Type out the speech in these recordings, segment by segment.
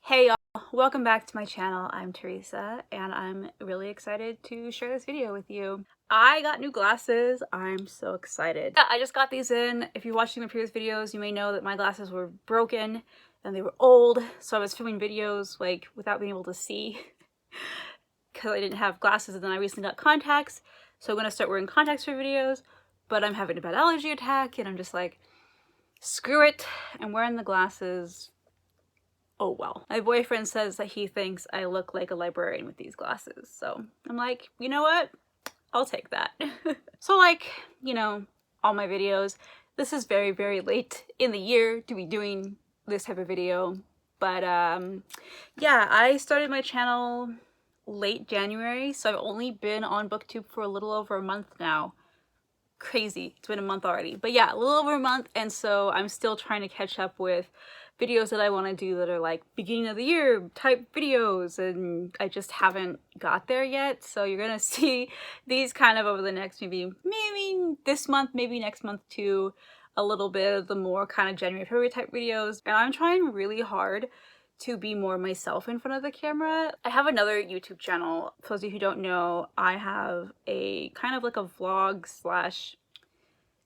Hey y'all, welcome back to my channel. I'm Teresa and I'm really excited to share this video with you. I got new glasses. I'm so excited. Yeah, I just got these in. If you're watching my previous videos, you may know that my glasses were broken and they were old, so I was filming videos like without being able to see because I didn't have glasses, and then I recently got contacts, so I'm gonna start wearing contacts for videos, but I'm having a bad allergy attack and I'm just like, screw it, I'm wearing the glasses. Oh well. My boyfriend says that he thinks I look like a librarian with these glasses, so I'm like, you know what? I'll take that. So like, you know, all my videos, this is very, very late in the year to be doing this type of video, but yeah, I started my channel late January, so I've only been on BookTube for a little over a month now. Crazy, it's been a month already, but yeah, a little over a month, and so I'm still trying to catch up with videos that I want to do that are like beginning of the year type videos, and I just haven't got there yet. So you're gonna see these kind of over the next maybe this month, maybe next month too, a little bit of the more kind of January, February type videos. And I'm trying really hard to be more myself in front of the camera. I have another YouTube channel. For those of you who don't know, I have a kind of like a vlog slash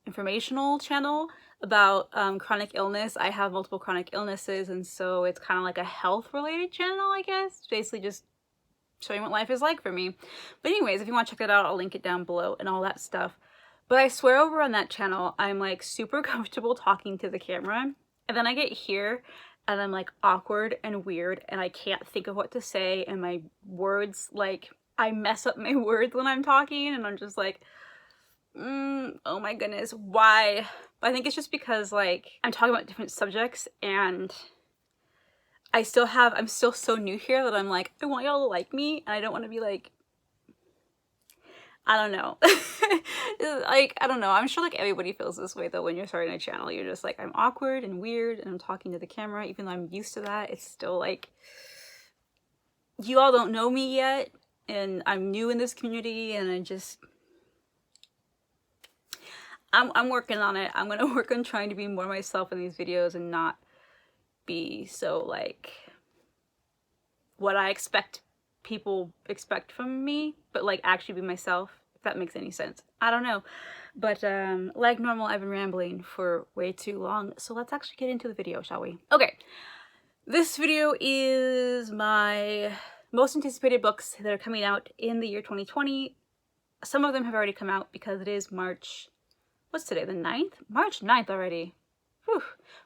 informational channel about chronic illness. I have multiple chronic illnesses, and so it's kind of like a health related channel, I guess. It's basically just showing what life is like for me. But anyways, if you want to check it out, I'll link it down below and all that stuff. But I swear over on that channel, I'm like super comfortable talking to the camera, and then I get here and I'm like awkward and weird and I can't think of what to say, and my words, like I mess up my words when I'm talking, and I'm just like, oh my goodness, why? But I think it's just because like I'm talking about different subjects, and I'm still so new here that I'm like, I want y'all to like me, and I don't want to be like, I don't know. Like, I don't know. I'm sure like everybody feels this way though when you're starting a channel. You're just like, I'm awkward and weird and I'm talking to the camera, even though I'm used to that. It's still like, you all don't know me yet, and I'm new in this community, and I'm working on it. I'm gonna work on trying to be more myself in these videos and not be so like what I expect people expect from me, but like actually be myself, if that makes any sense. I don't know. But like normal, I've been rambling for way too long, so let's actually get into the video, shall we? Okay, this video is my most anticipated books that are coming out in the year 2020. Some of them have already come out because it is March, what's today, the 9th? March 9th already. Whew.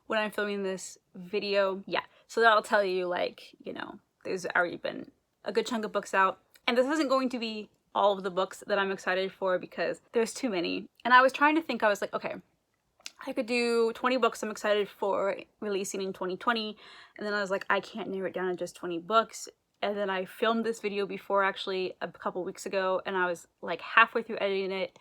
When I'm filming this video, yeah. So that'll tell you, like, you know, there's already been a good chunk of books out. And this isn't going to be all of the books that I'm excited for because there's too many. And I was trying to think, I was like, okay, I could do 20 books I'm excited for releasing in 2020. And then I was like, I can't narrow it down to just 20 books. And then I filmed this video before, actually, a couple weeks ago, and I was like halfway through editing it.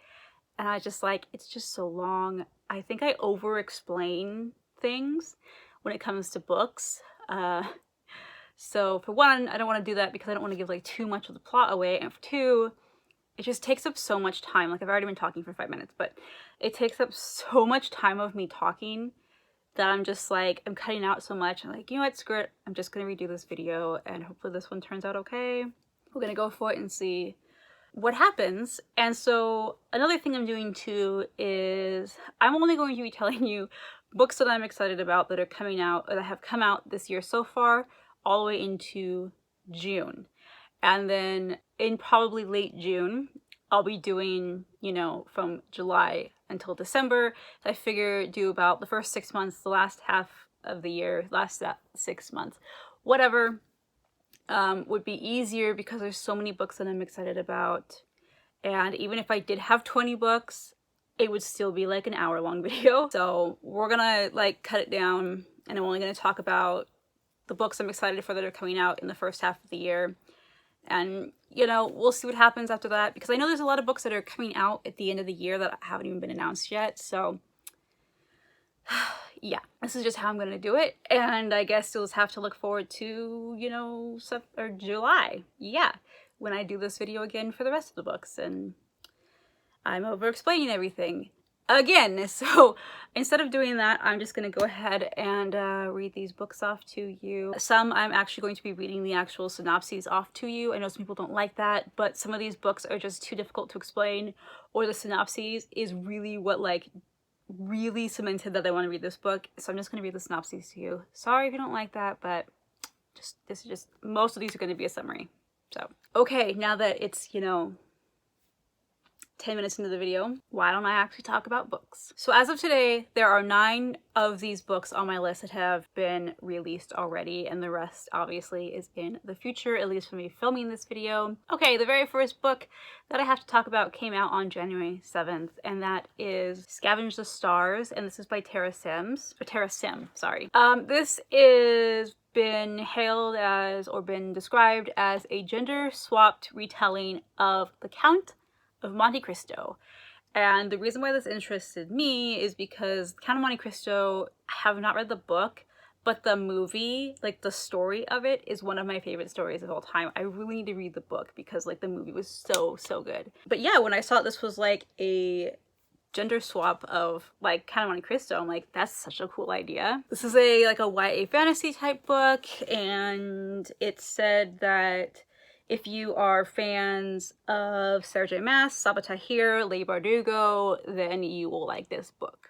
And I was just like, it's just so long. I think I over-explain things when it comes to books. So for one, I don't want to do that because I don't want to give like too much of the plot away. And for two, it just takes up so much time. Like I've already been talking for 5 minutes, but it takes up so much time of me talking that I'm just like, I'm cutting out so much. I'm like, you know what, screw it. I'm just going to redo this video and hopefully this one turns out okay. We're going to go for it and see what happens. And so another thing I'm doing too is I'm only going to be telling you books that I'm excited about that are coming out or that have come out this year so far, all the way into June. And then in probably late June, I'll be doing, you know, from July until December. So I figure do about the first 6 months, the last half of the year, last 6 months, whatever. Would be easier because there's so many books that I'm excited about. And even if I did have 20 books, it would still be like an hour-long video. So we're gonna like cut it down, and I'm only gonna talk about the books I'm excited for that are coming out in the first half of the year. And, you know, we'll see what happens after that, because I know there's a lot of books that are coming out at the end of the year that haven't even been announced yet. So yeah, this is just how I'm gonna do it, and I guess you'll just have to look forward to, you know, July, yeah, when I do this video again for the rest of the books, and I'm over explaining everything. again. So instead of doing that, I'm just gonna go ahead and read these books off to you. Some I'm actually going to be reading the actual synopses off to you. I know some people don't like that, but some of these books are just too difficult to explain, or the synopses is really what like really cemented that I want to read this book. So I'm just gonna read the synopses to you. Sorry if you don't like that, but this is just, most of these are going to be a summary. So okay, now that it's, you know, 10 minutes into the video, why don't I actually talk about books? So as of today, there are 9 of these books on my list that have been released already, and the rest obviously is in the future, at least for me filming this video. Okay, the very first book that I have to talk about came out on January 7th, and that is Scavenge the Stars, and this is by Tara Sim, sorry. This is been hailed as, or been described as, a gender-swapped retelling of The Count of Monte Cristo. And the reason why this interested me is because Count of Monte Cristo, I have not read the book, but the movie, like the story of it, is one of my favorite stories of all time. I really need to read the book because like the movie was so good. But yeah, when I saw this was like a gender swap of like Count of Monte Cristo, I'm like, that's such a cool idea. This is a like a YA fantasy type book, and it said that if you are fans of Sarah J. Maas, Sabaa Tahir, Leigh Bardugo, then you will like this book.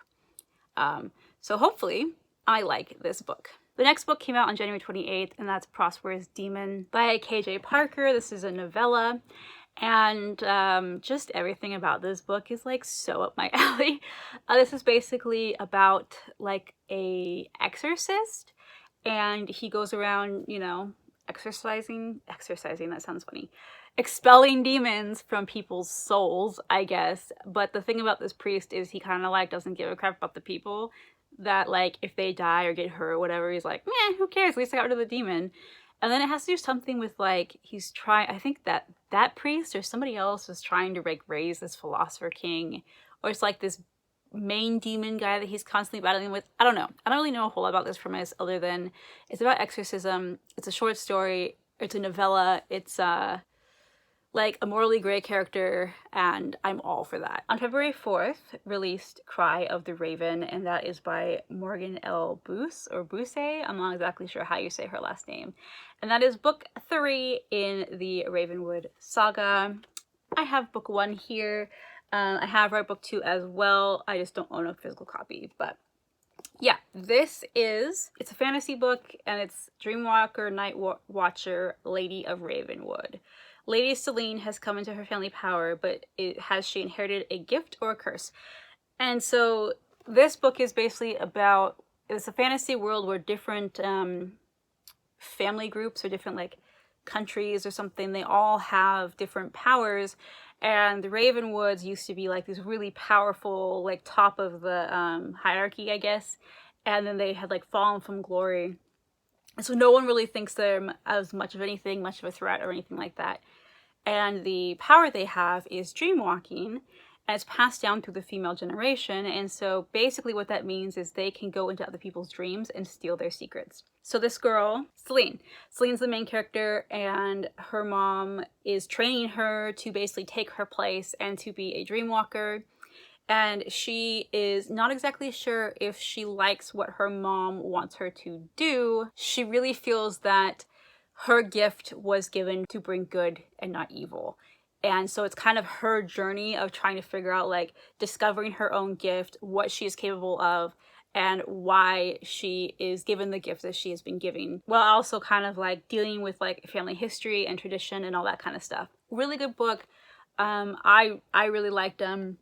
So hopefully I like this book. The next book came out on January 28th, and that's Prosperous Demon by KJ Parker. This is a novella, and just everything about this book is like so up my alley. This is basically about like a exorcist, and he goes around, you know, exorcising, that sounds funny, expelling demons from people's souls, I guess. But the thing about this priest is he kind of like doesn't give a crap about the people, that like if they die or get hurt or whatever, he's like, meh, who cares, at least I got rid of the demon. And then it has to do something with like, he's trying, I think that priest or somebody else was trying to like raise this philosopher king, or it's like this main demon guy that he's constantly battling with. I don't know. I don't really know a whole lot about this premise other than it's about exorcism. It's a short story. It's a novella. It's like a morally gray character, and I'm all for that. On February 4th, released Cry of the Raven, and that is by Morgan L. Boose, or Bouse. I'm not exactly sure how you say her last name. And that is book 3 in the Ravenwood saga. I have book 1 here. I have read book 2 as well. I just don't own a physical copy, but yeah, it's a fantasy book, and it's Dreamwalker, Night Watcher, Lady of Ravenwood. Lady Selene has come into her family power, but has she inherited a gift or a curse? And so this book is basically about, it's a fantasy world where different family groups or different like countries or something, they all have different powers. And the Ravenwoods used to be like these really powerful, like top of the hierarchy, I guess. And then they had like fallen from glory. And so no one really thinks them as much of anything, much of a threat or anything like that. And the power they have is dream walking, and it's passed down through the female generation. And so basically what that means is they can go into other people's dreams and steal their secrets. So this girl, Selene's the main character, and her mom is training her to basically take her place and to be a dream walker. And she is not exactly sure if she likes what her mom wants her to do. She really feels that her gift was given to bring good and not evil. And so it's kind of her journey of trying to figure out, like, discovering her own gift, what she is capable of, and why she is given the gift that she has been giving, while also kind of like dealing with like family history and tradition and all that kind of stuff. Really good book. I really liked them.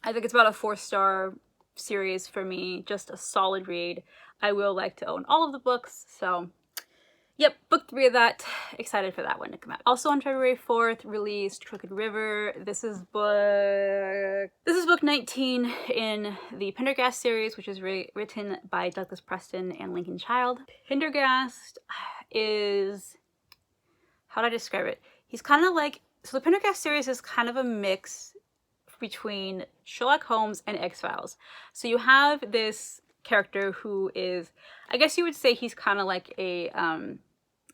I think it's about a 4-star series for me. Just a solid read. I will like to own all of the books, so yep, book 3 of that. Excited for that one to come out. Also on February 4th, released Crooked River. This is book 19 in the Pendergast series, which is written by Douglas Preston and Lincoln Child. Pendergast is, how do I describe it? He's kind of like, so the Pendergast series is kind of a mix between Sherlock Holmes and X-Files. So you have this character who is, I guess you would say he's kind of like a,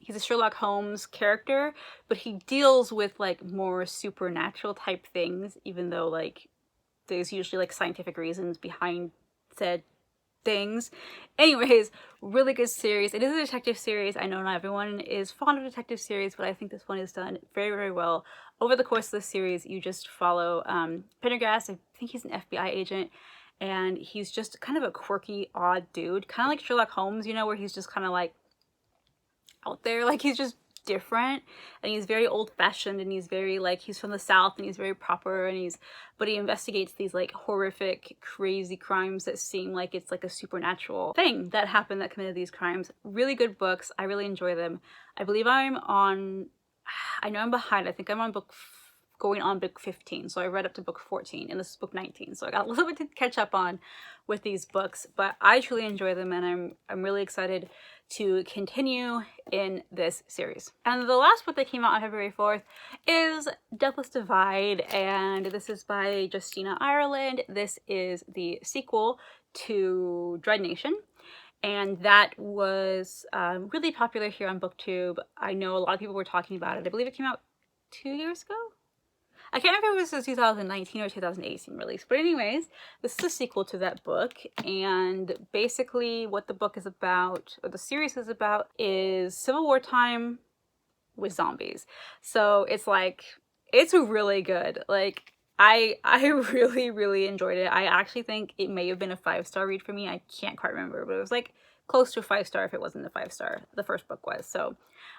he's a Sherlock Holmes character, but he deals with like more supernatural type things, even though like there's usually like scientific reasons behind said things. Anyways, really good series. It is a detective series. I know not everyone is fond of detective series, but I think this one is done very, very well. Over the course of the series, you just follow Pendergast. I think he's an FBI agent, and he's just kind of a quirky, odd dude, kind of like Sherlock Holmes, you know, where he's just kind of like out there, like he's just different, and he's very old-fashioned, and he's very like, he's from the South, and he's very proper, and but he investigates these like horrific, crazy crimes that seem like it's like a supernatural thing that happened, that committed these crimes. Really good books. I really enjoy them. I believe I know I'm behind. I think I'm on going on book 15, so I read up to book 14, and this is book 19, so I got a little bit to catch up on with these books, but I truly enjoy them, and I'm really excited to continue in this series. And the last book that came out on February 4th is Deathless, Defied, and this is by Justina Ireland. This is the sequel to Dread Nation, and that was really popular here on BookTube. I know a lot of people were talking about it. I believe it came out 2 years ago? I can't remember if it was a 2019 or 2018 release, but anyways, this is a sequel to that book, and basically what the book is about, or the series is about, is Civil War time with zombies. So it's like, it's really good. Like, I really, really enjoyed it. I actually think it may have been a 5-star read for me. I can't quite remember, but it was like close to a 5-star if it wasn't a 5-star. The first book was. So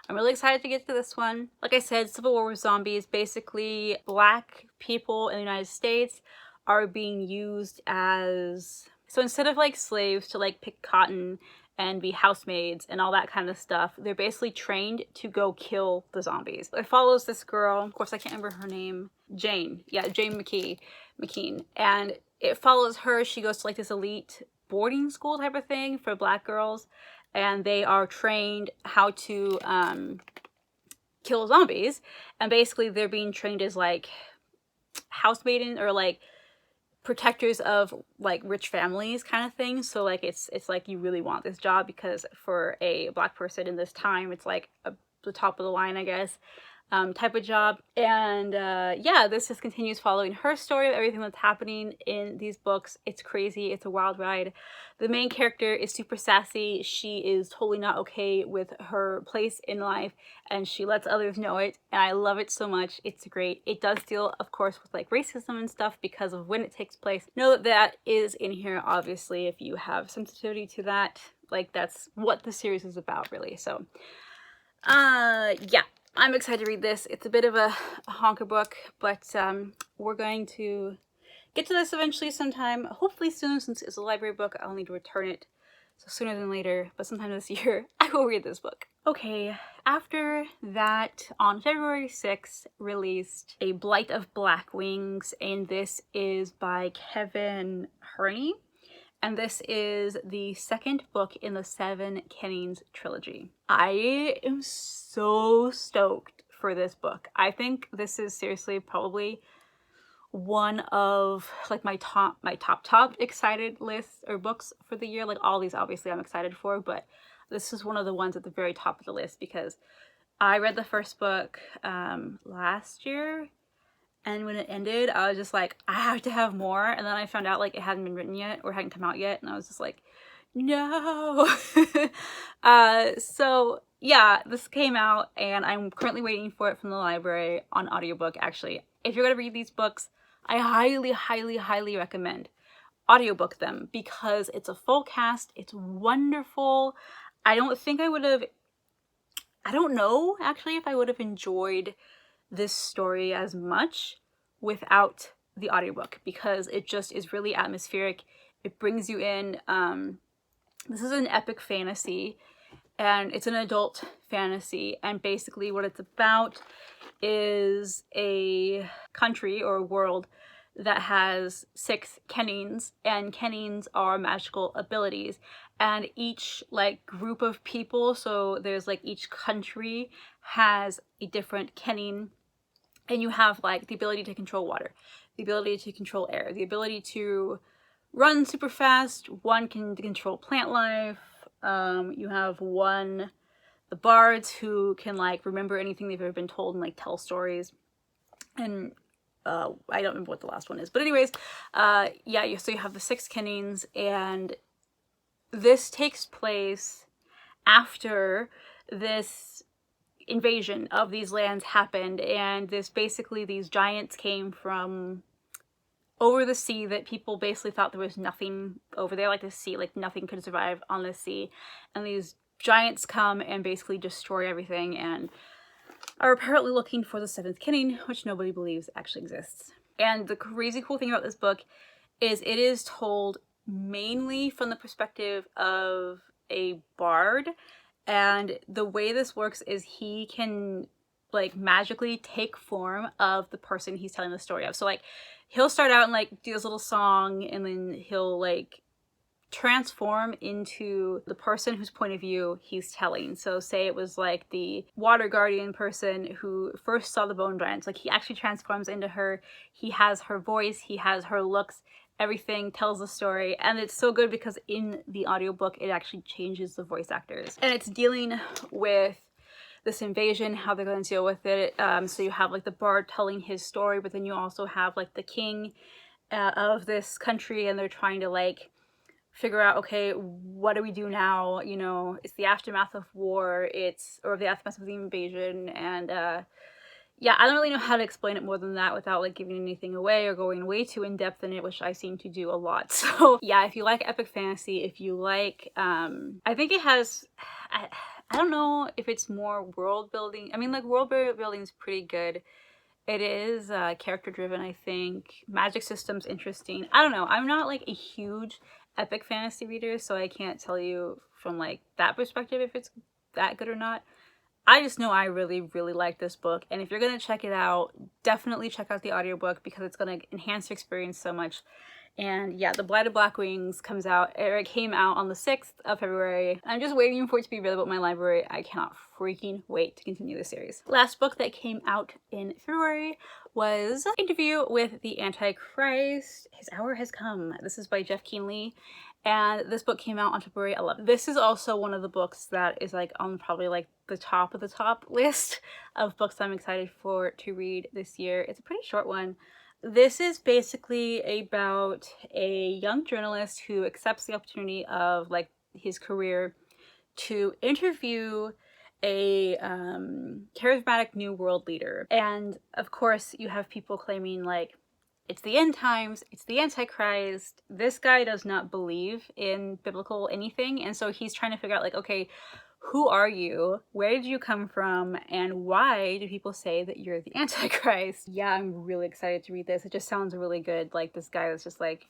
I'm really excited to get to this one. Like I said, Civil War with zombies. Basically, Black people in the United States are being used as, so instead of like slaves to like pick cotton and be housemaids and all that kind of stuff, they're basically trained to go kill the zombies. It follows this girl, of course I can't remember her name, Jane. Yeah, Jane McKean. And it follows her. She goes to like this elite boarding school type of thing for Black girls, and they are trained how to kill zombies, and basically they're being trained as like housemaiden or like protectors of like rich families kind of thing. So like it's like you really want this job, because for a Black person in this time, it's like the top of the line, I guess, type of job. And yeah, this just continues following her story of everything that's happening in these books. It's crazy. It's a wild ride. The main character is super sassy. She is totally not okay with her place in life, and she lets others know it, and I love it so much. It's great. It does deal, of course, with like racism and stuff because of when it takes place. Know that that is in here, obviously, if you have sensitivity to that. Like, that's what the series is about, really. So yeah, I'm excited to read this. It's a bit of a honker book, but we're going to get to this eventually sometime. Hopefully soon, since it's a library book. I'll need to return it, so sooner than later, but sometime this year I will read this book. Okay, after that, on February 6th, released A Blight of Black Wings, and this is by Kevin Herney. And this is the second book in the Seven Kennings trilogy. I am so stoked for this book. I think this is seriously probably one of like my top excited lists or books for the year. Like, all these obviously I'm excited for, but this is one of the ones at the very top of the list because I read the first book last year. And when it ended, I was just like, I have to have more. And then I found out like it hadn't been written yet or hadn't come out yet. And I was just like, no. So yeah, this came out and I'm currently waiting for it from the library on audiobook. Actually, if you're going to read these books, I highly, highly, highly recommend audiobook them because it's a full cast. It's wonderful. I don't know actually if I would have enjoyed this story as much without the audiobook, because it just is really atmospheric. It brings you in. This is an epic fantasy, and it's an adult fantasy, and basically what it's about is a country or a world that has 6 kennings, and kennings are magical abilities, and each like group of people, so there's like each country has a different kenning, and you have like the ability to control water, the ability to control air, the ability to run super fast. One can control plant life. You have the bards who can like remember anything they've ever been told and like tell stories. And I don't remember what the last one is, but anyways, yeah, so you have the 6 Kinnings, and this takes place after this invasion of these lands happened, and basically these giants came from over the sea that people basically thought there was nothing over there, like the sea, like nothing could survive on the sea, and these giants come and basically destroy everything and are apparently looking for the 7th Kinning, which nobody believes actually exists. And the crazy cool thing about this book is it is told mainly from the perspective of a bard, and the way this works is he can like magically take form of the person he's telling the story of. So like he'll start out and like do this little song, and then he'll like transform into the person whose point of view he's telling. So say it was like the water guardian person who first saw the bone giants, like he actually transforms into her. He has her voice, he has her looks, everything tells the story. And it's so good because in the audiobook it actually changes the voice actors, and it's dealing with this invasion, how they're going to deal with it. So you have like the bard telling his story, but then you also have like the king of this country, and they're trying to like figure out, okay, what do we do now? You know, it's the aftermath of war, or the aftermath of the invasion, and yeah, I don't really know how to explain it more than that without like giving anything away or going way too in depth in it, which I seem to do a lot. So yeah, if you like epic fantasy, if you like, I think it has, I don't know if it's more world building. I mean, like world building is pretty good. It is character driven, I think. Magic system's interesting. I don't know. I'm not like a huge epic fantasy reader, so I can't tell you from like that perspective if it's that good or not. I just know I really, really like this book, and if you're gonna check it out, definitely check out the audiobook because it's gonna enhance your experience so much. And yeah, The Blight of Black Wings comes out, or it came out on the 6th of February. I'm just waiting for it to be available at my library. I cannot freaking wait to continue the series. Last book that came out in February was Interview with the Antichrist. His Hour Has Come. This is by Jeff Keenley, and this book came out on February 11th. This is also one of the books that is like on probably like the top of the top list of books I'm excited to read this year. It's a pretty short one. This is basically about a young journalist who accepts the opportunity of like his career to interview a charismatic new world leader. And of course you have people claiming like it's the end times, it's the Antichrist. This guy does not believe in biblical anything, and so he's trying to figure out like, okay, who are you? Where did you come from? And why do people say that you're the Antichrist? Yeah, I'm really excited to read this. It just sounds really good. Like this guy was just like,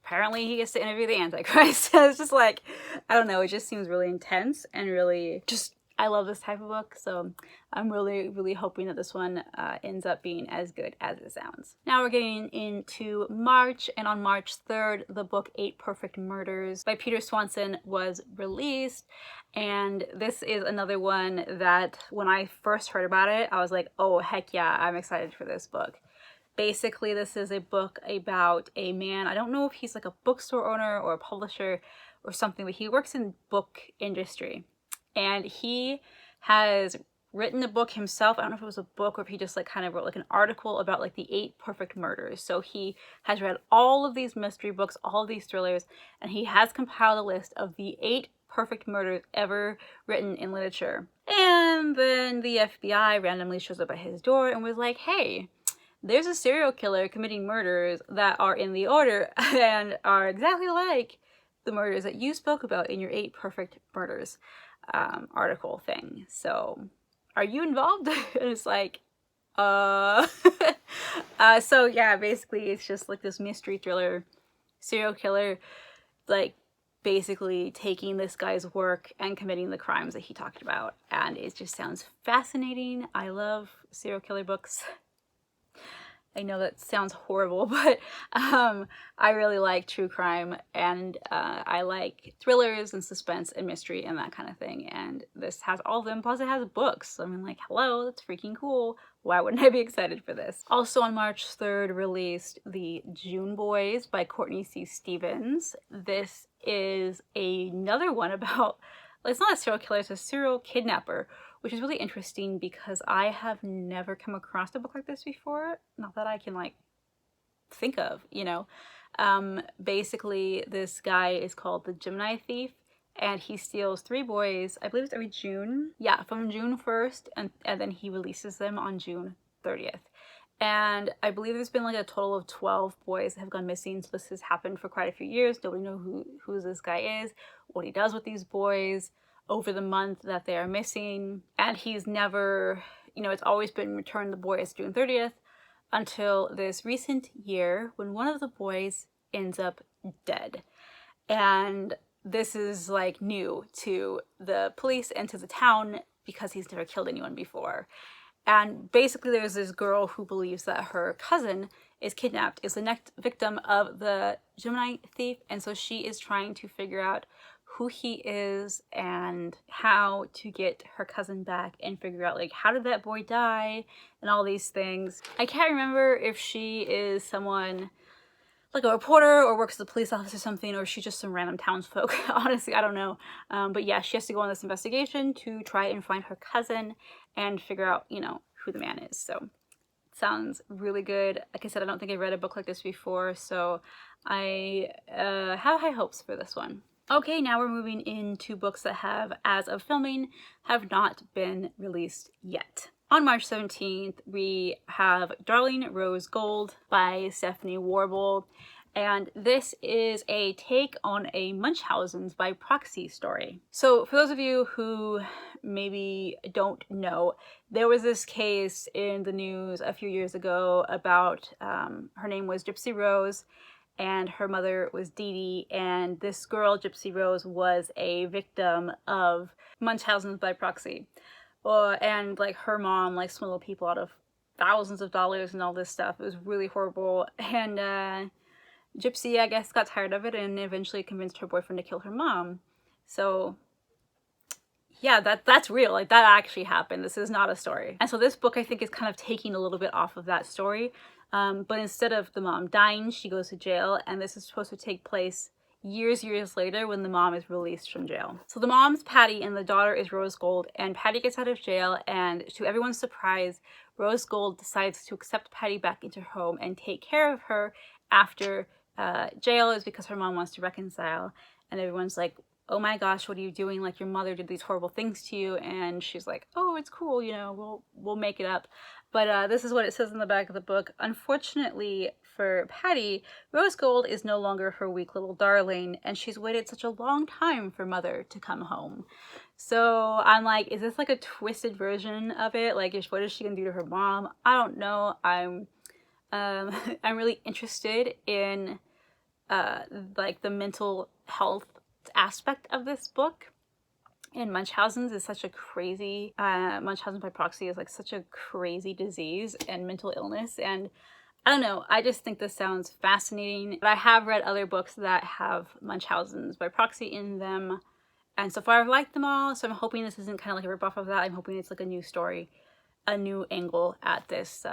apparently he gets to interview the Antichrist. It's just like, I don't know, it just seems really intense and really just, I love this type of book, so I'm really, really hoping that this one ends up being as good as it sounds. Now we're getting into March, and on March 3rd, the book 8 Perfect Murders by Peter Swanson was released, and this is another one that when I first heard about it, I was like, oh heck yeah, I'm excited for this book. Basically, this is a book about a man, I don't know if he's like a bookstore owner or a publisher or something, but he works in book industry. And he has written a book himself. I don't know if it was a book or if he just like kind of wrote like an article about like the 8 perfect murders. So he has read all of these mystery books, all of these thrillers, and he has compiled a list of the 8 perfect murders ever written in literature. And then the FBI randomly shows up at his door and was like, hey, there's a serial killer committing murders that are in the order and are exactly like the murders that you spoke about in your 8 perfect murders article thing. So are you involved? And it's like, so yeah, basically it's just like this mystery thriller serial killer, like basically taking this guy's work and committing the crimes that he talked about. And it just sounds fascinating. I love serial killer books. I know that sounds horrible, but I really like true crime, and I like thrillers and suspense and mystery and that kind of thing, and this has all of them, plus it has books. So I mean, like, hello, that's freaking cool. Why wouldn't I be excited for this? Also on March 3rd released The June Boys by Courtney C. Stevens. This is another one about, it's not a serial killer, it's a serial kidnapper, which is really interesting because I have never come across a book like this before. Not that I can like think of, you know. Basically this guy is called the Gemini Thief, and he steals 3 boys, I believe it's every June. Yeah, from June 1st, and then he releases them on June 30th. And I believe there's been like a total of 12 boys that have gone missing. So this has happened for quite a few years. Nobody knows who this guy is, what he does with these boys over the month that they are missing. And he's never, you know, it's always been returned the boys June 30th until this recent year when one of the boys ends up dead. And this is like new to the police and to the town because he's never killed anyone before. And basically there's this girl who believes that her cousin is kidnapped, is the next victim of the Gemini Thief, and so she is trying to figure out who he is and how to get her cousin back and figure out like how did that boy die and all these things. I can't remember if she is someone like a reporter or works as a police officer or something, or she's just some random townsfolk. Honestly, I don't know. But yeah, she has to go on this investigation to try and find her cousin and figure out, you know, who the man is. So it sounds really good. Like I said, I don't think I've read a book like this before, so I have high hopes for this one. Okay, now we're moving into books that have, as of filming, have not been released yet. On March 17th, we have Darlene Rose Gold by Stephanie Warble, and this is a take on a Munchausen's by proxy story. So for those of you who maybe don't know, there was this case in the news a few years ago about, her name was Gypsy Rose, and her mother was Dee Dee, and this girl, Gypsy Rose, was a victim of Munchausen's by proxy. And like her mom like swindled people out of thousands of dollars and all this stuff. It was really horrible. And Gypsy, I guess, got tired of it and eventually convinced her boyfriend to kill her mom. So yeah, that's real. Like that actually happened. This is not a story. And so this book I think is kind of taking a little bit off of that story. But instead of the mom dying, she goes to jail, and this is supposed to take place years later when the mom is released from jail. So the mom's Patty and the daughter is Rose Gold, and Patty gets out of jail, and to everyone's surprise, Rose Gold decides to accept Patty back into her home and take care of her after jail, is because her mom wants to reconcile. And everyone's like, oh my gosh, what are you doing? Like, your mother did these horrible things to you. And she's like, oh, it's cool, you know, we'll make it up. But this is what it says in the back of the book. Unfortunately for Patty, Rose Gold is no longer her weak little darling, and she's waited such a long time for Mother to come home. So I'm like, is this like a twisted version of it? Like, what is she gonna do to her mom? I don't know. I'm really interested in like the mental health aspect of this book. And Munchausen's is such a crazy, Munchausen by proxy is like such a crazy disease and mental illness, and I don't know, I just think this sounds fascinating. But I have read other books that have Munchausen's by proxy in them, and so far I've liked them all, so I'm hoping this isn't kind of like a ripoff of that. I'm hoping it's like a new story, a new angle at this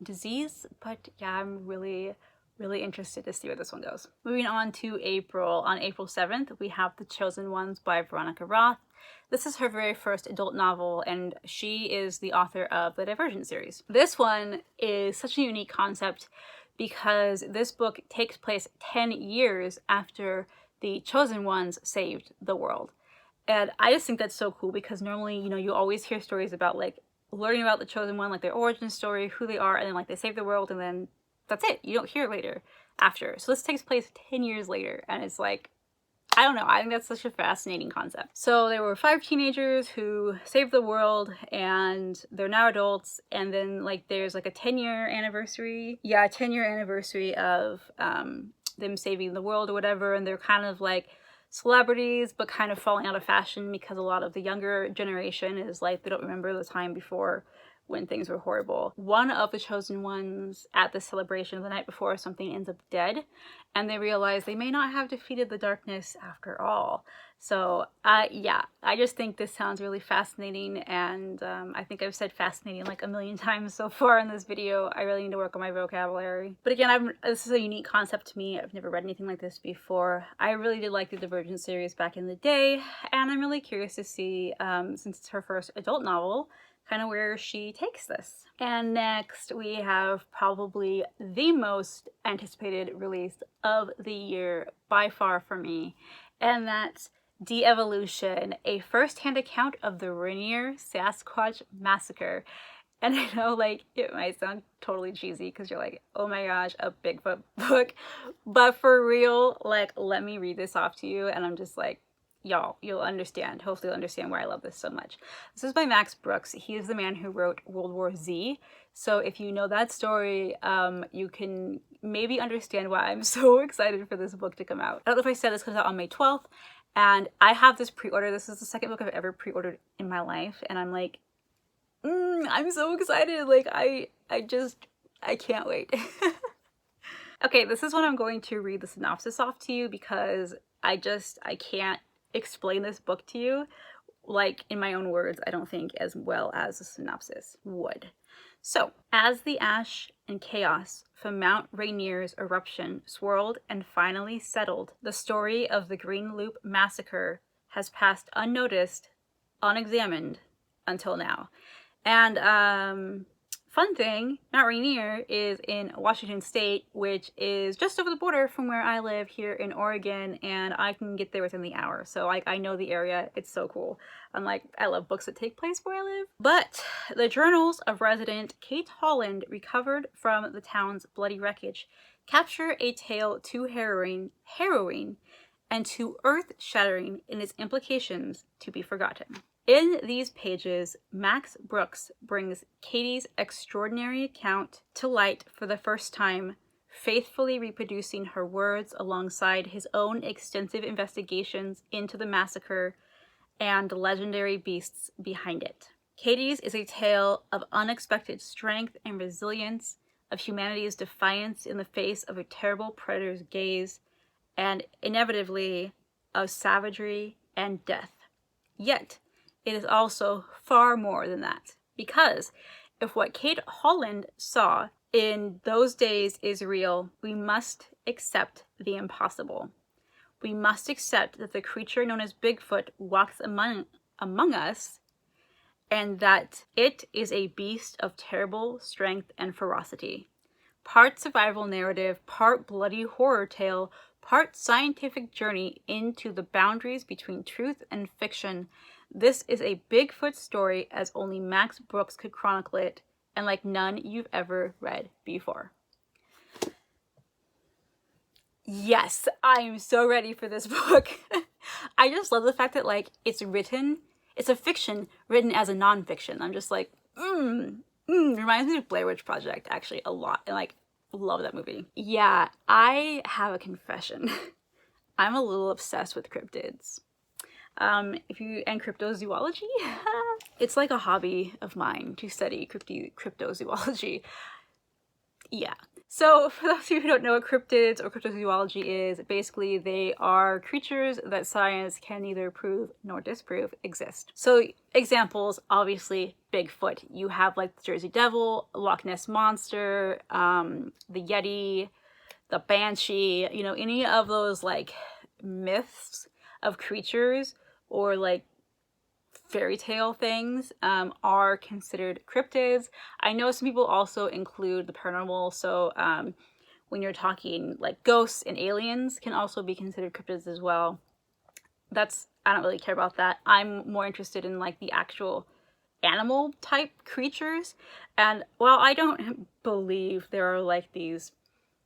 disease. But yeah, I'm really interested to see where this one goes. Moving on to April. On April 7th, we have The Chosen Ones by Veronica Roth. This is her very first adult novel, and she is the author of the Deevolution series. This one is such a unique concept because this book takes place 10 years after the Chosen Ones saved the world. And I just think that's so cool because normally, you know, you always hear stories about like learning about the Chosen One, like their origin story, who they are, and then like they save the world, and then that's it. You don't hear it later after. So this takes place 10 years later, and it's like, I don't know, I think that's such a fascinating concept. So there were 5 teenagers who saved the world, and they're now adults, and then like there's like a 10-year anniversary. Yeah, a 10-year anniversary of them saving the world or whatever, and they're kind of like celebrities but kind of falling out of fashion because a lot of the younger generation is like, they don't remember the time before when things were horrible. One of the Chosen Ones at the celebration the night before something ends up dead, and they realize they may not have defeated the darkness after all. So yeah, I just think this sounds really fascinating, and I think I've said fascinating like a million times so far in this video. I really need to work on my vocabulary. But again, this is a unique concept to me. I've never read anything like this before. I really did like the Divergent series back in the day, and I'm really curious to see, since it's her first adult novel, kind of where she takes this. And next we have probably the most anticipated release of the year by far for me, and that's Deevolution, a first-hand account of the Rainier Sasquatch Massacre. And I know, like, it might sound totally cheesy because you're like, oh my gosh, a Bigfoot book. But for real, like, let me read this off to you, and I'm just like, y'all, you'll understand. Hopefully you'll understand why I love this so much. This is by Max Brooks. He is the man who wrote World War Z. So if you know that story, you can maybe understand why I'm so excited for this book to come out. I don't know if I said this comes out on May 12th. And I have this pre-order. This is the second book I've ever pre-ordered in my life. And I'm like, I'm so excited. Like, I can't wait. Okay, this is when I'm going to read the synopsis off to you because I can't explain this book to you, like, in my own words, I don't think, as well as the synopsis would. So, as the ash and chaos from Mount Rainier's eruption swirled and finally settled, the story of the Green Loop Massacre has passed unnoticed, unexamined, until now. And, fun thing, Mount Rainier is in Washington State, which is just over the border from where I live here in Oregon, and I can get there within the hour. So, like, I know the area. It's so cool. I'm like, I love books that take place where I live. But the journals of resident Kate Holland, recovered from the town's bloody wreckage, capture a tale too harrowing and too earth-shattering in its implications to be forgotten. In these pages, Max Brooks brings Katie's extraordinary account to light for the first time, faithfully reproducing her words alongside his own extensive investigations into the massacre and legendary beasts behind it. Katie's is a tale of unexpected strength and resilience, of humanity's defiance in the face of a terrible predator's gaze, and inevitably of savagery and death. Yet, it is also far more than that, because if what Kate Holland saw in those days is real, we must accept the impossible. We must accept that the creature known as Bigfoot walks among us, and that it is a beast of terrible strength and ferocity. Part survival narrative, part bloody horror tale, part scientific journey into the boundaries between truth and fiction. This is a Bigfoot story as only Max Brooks could chronicle it, and like none you've ever read before. Yes, I am so ready for this book. I just love the fact that, like, it's a fiction written as a nonfiction. I'm just like, reminds me of Blair Witch Project, actually, a lot. And, like, love that movie. Yeah, I have a confession. I'm a little obsessed with cryptids. And cryptozoology. It's like a hobby of mine to study cryptozoology. Yeah. So for those of you who don't know what cryptids or cryptozoology is, basically they are creatures that science can neither prove nor disprove exist. So examples, obviously Bigfoot. You have like the Jersey Devil, Loch Ness Monster, the Yeti, the Banshee, you know, any of those like myths of creatures or like fairy tale things are considered cryptids. I know some people also include the paranormal, so when you're talking like ghosts and aliens can also be considered cryptids as well. I don't really care about that. I'm more interested in like the actual animal type creatures. And while I don't believe there are like these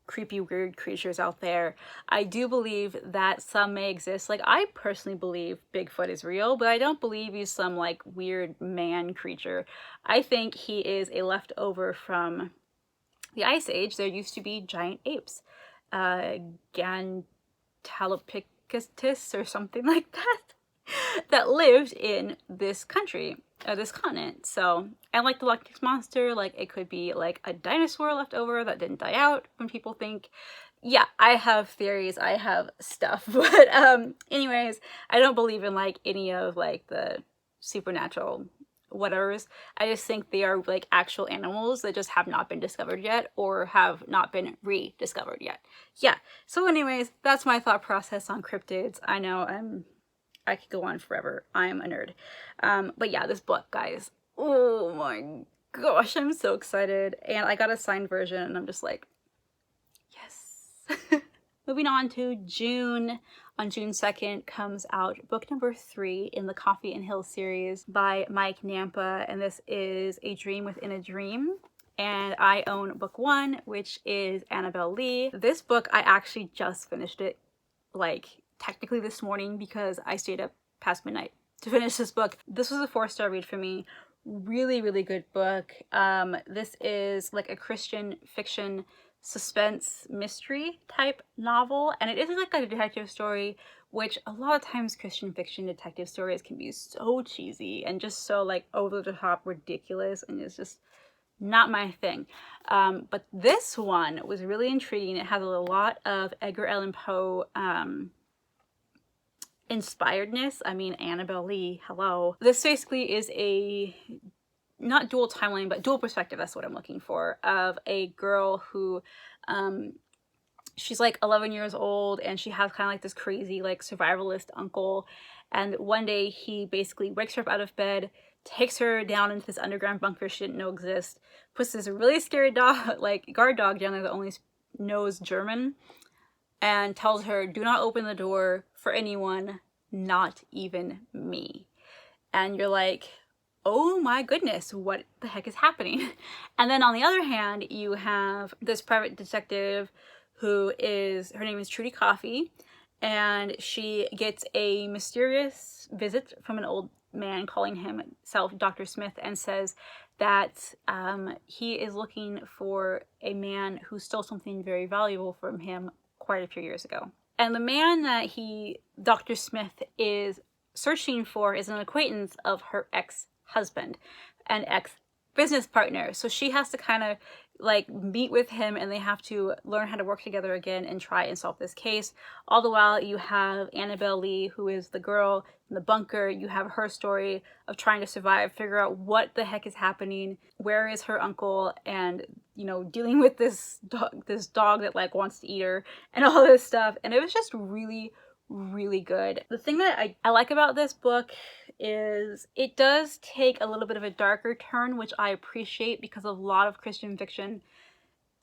creepy weird creatures out there, I do believe that some may exist. Like, I personally believe Bigfoot is real, but I don't believe he's some like weird man creature. I think he is a leftover from the Ice Age. There used to be giant apes, Gantalopithecus or something like that, that lived in this country, this continent. So, and like the Loch Ness Monster, like it could be like a dinosaur left over that didn't die out when people think yeah, I have theories, I have stuff, but anyways, I don't believe in like any of like the supernatural whatevers. I just think they are like actual animals that just have not been discovered yet or have not been rediscovered yet. Yeah, so anyways, that's my thought process on cryptids. I know I could go on forever. I'm a nerd. But yeah, this book, guys, oh my gosh, I'm so excited. And I got a signed version and I'm just like, yes. Moving on to June. On June 2nd comes out book number 3 in the Coffee and Hill series by Mike Nampa, and this is A Dream Within a Dream. And I own book 1, which is Annabelle Lee. This book, I actually just finished it, like, technically this morning because I stayed up past midnight to finish this book. This was a 4-star read for me. Really, really good book. This is like a Christian fiction suspense mystery type novel, and it is like a detective story, which a lot of times Christian fiction detective stories can be so cheesy and just so like over the top ridiculous, and it's just not my thing. But this one was really intriguing. It has a lot of Edgar Allan Poe inspiredness. I mean, Annabelle Lee, hello. This basically is a not dual timeline, but dual perspective, that's what I'm looking for, of a girl who, she's like 11 years old and she has kind of like this crazy like survivalist uncle, and one day he basically wakes her up out of bed, takes her down into this underground bunker she didn't know exist, puts this really scary dog, like guard dog down there that only knows German, and tells her, do not open the door for anyone, not even me. And you're like, oh my goodness, what the heck is happening? And then on the other hand, you have this private detective who is, her name is Trudy Coffee, and she gets a mysterious visit from an old man calling himself Dr. Smith, and says that he is looking for a man who stole something very valuable from him quite a few years ago. And the man that Dr. Smith is searching for is an acquaintance of her ex-husband and ex-business partner. So she has to kind of like meet with him, and they have to learn how to work together again and try and solve this case. All the while you have Annabelle Lee, who is the girl in the bunker. You have her story of trying to survive, figure out what the heck is happening, where is her uncle, and you know, dealing with this dog that like wants to eat her and all this stuff. And it was just really, really good. The thing that I like about this book is it does take a little bit of a darker turn, which I appreciate, because a lot of Christian fiction,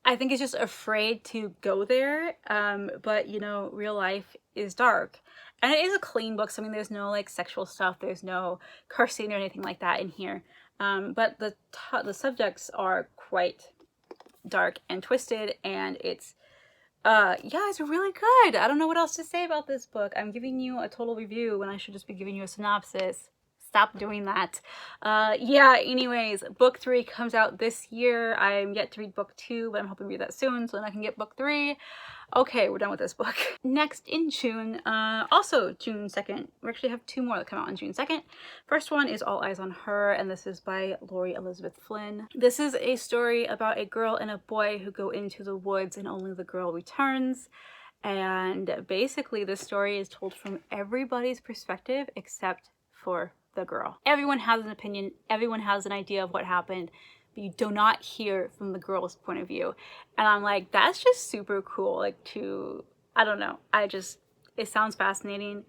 I think, is just afraid to go there. But you know, real life is dark. And it is a clean book, so I mean, there's no like sexual stuff, there's no cursing or anything like that in here. But the subjects are quite dark and twisted, and it's yeah, it's really good. I don't know what else to say about this book. I'm giving you a total review when I should just be giving you a synopsis. Stop doing that. Yeah, anyways, book 3 comes out this year. I'm yet to read book 2, but I'm hoping to read that soon so then I can get book 3. Okay, we're done with this book. Next in June, also June 2nd, we actually have 2 more that come out on June 2nd. First one is All Eyes on Her, and this is by Lori Elizabeth Flynn. This is a story about a girl and a boy who go into the woods and only the girl returns. And basically the story is told from everybody's perspective except for the girl. Everyone has an opinion, everyone has an idea of what happened, but you do not hear from the girl's point of view. And I'm like, that's just super cool. Like, I don't know, it sounds fascinating.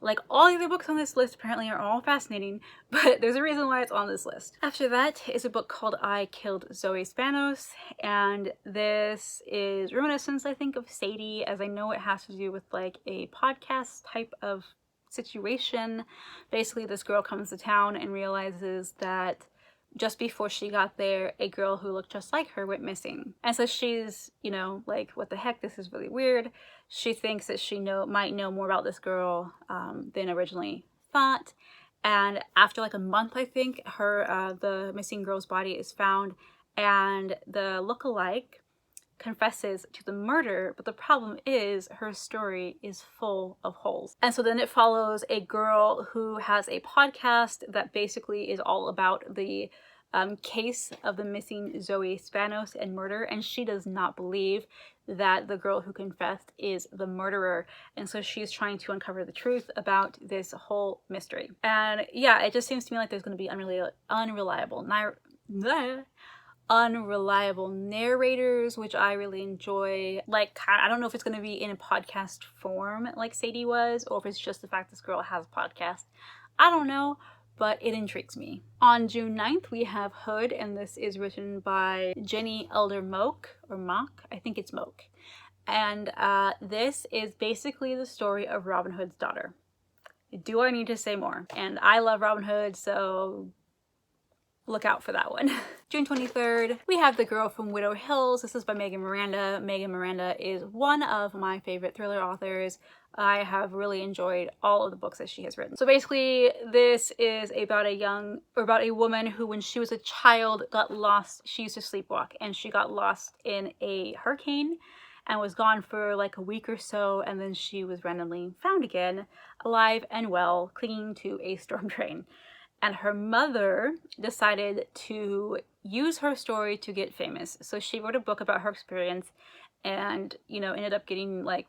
Like, all the other books on this list apparently are all fascinating, but there's a reason why it's on this list. After that is a book called I Killed Zoe Spanos, and this is reminiscence, I think, of Sadie, as I know it has to do with like a podcast type of situation. Basically, this girl comes to town and realizes that just before she got there, a girl who looked just like her went missing. And so she's, you know, like, what the heck, this is really weird. She thinks that she might know more about this girl than originally thought. And after like a month, I think, the missing girl's body is found, and the lookalike confesses to the murder, but the problem is her story is full of holes. And so then it follows a girl who has a podcast that basically is all about the case of the missing Zoe Spanos and murder, and she does not believe that the girl who confessed is the murderer, and so she's trying to uncover the truth about this whole mystery. And yeah, it just seems to me like there's going to be unreliable narrators, which I really enjoy. Like, I don't know if it's going to be in a podcast form like Sadie was, or if it's just the fact this girl has a podcast. I don't know, but it intrigues me. On June 9th, we have Hood, and this is written by Jenny Elder Moak, or Mock, I think it's Moak. And this is basically the story of Robin Hood's daughter. Do I need to say more? And I love Robin Hood, so look out for that one. June 23rd, we have The Girl from Widow Hills. This is by Megan Miranda. Megan Miranda is one of my favorite thriller authors. I have really enjoyed all of the books that she has written. So basically, this is about a woman who, when she was a child, got lost. She used to sleepwalk, and she got lost in a hurricane and was gone for like a week or so, and then she was randomly found again, alive and well, clinging to a storm drain. And her mother decided to use her story to get famous. So she wrote a book about her experience and, you know, ended up getting like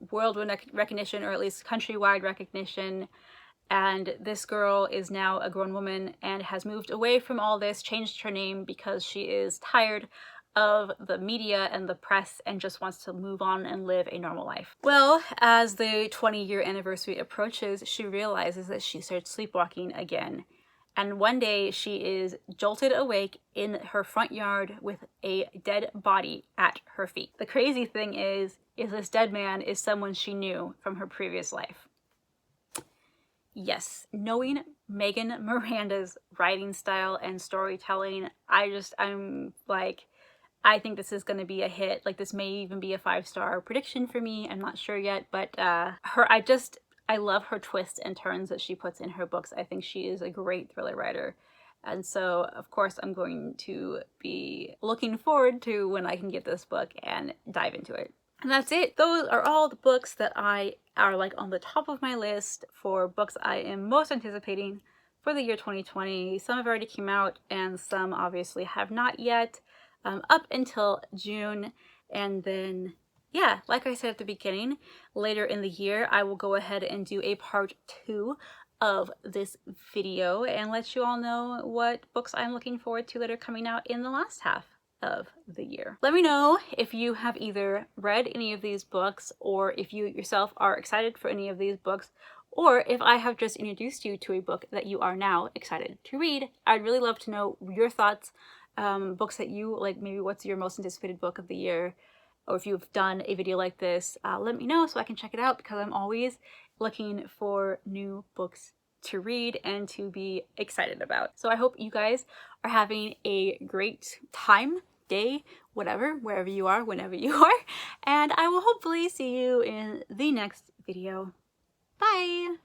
world recognition, or at least countrywide recognition. And this girl is now a grown woman and has moved away from all this, changed her name because she is tired of the media and the press and just wants to move on and live a normal life. Well, as the 20-year anniversary approaches, she realizes that she starts sleepwalking again. And one day she is jolted awake in her front yard with a dead body at her feet. The crazy thing is this dead man is someone she knew from her previous life. Yes, knowing Megan Miranda's writing style and storytelling, I'm like, I think this is going to be a hit. Like, this may even be a 5-star prediction for me. I'm not sure yet, but I love her twists and turns that she puts in her books. I think she is a great thriller writer. And so, of course, I'm going to be looking forward to when I can get this book and dive into it. And that's it. Those are all the books that are like on the top of my list for books I am most anticipating for the year 2020. Some have already come out and some obviously have not yet. Up until June, and then yeah, like I said at the beginning, later in the year I will go ahead and do a part 2 of this video and let you all know what books I'm looking forward to that are coming out in the last half of the year. Let me know if you have either read any of these books, or if you yourself are excited for any of these books, or if I have just introduced you to a book that you are now excited to read. I'd really love to know your thoughts. Books that you like, maybe what's your most anticipated book of the year, or if you've done a video like this, let me know so I can check it out, because I'm always looking for new books to read and to be excited about. So I hope you guys are having a great time, day, whatever, wherever you are, whenever you are, and I will hopefully see you in the next video. Bye!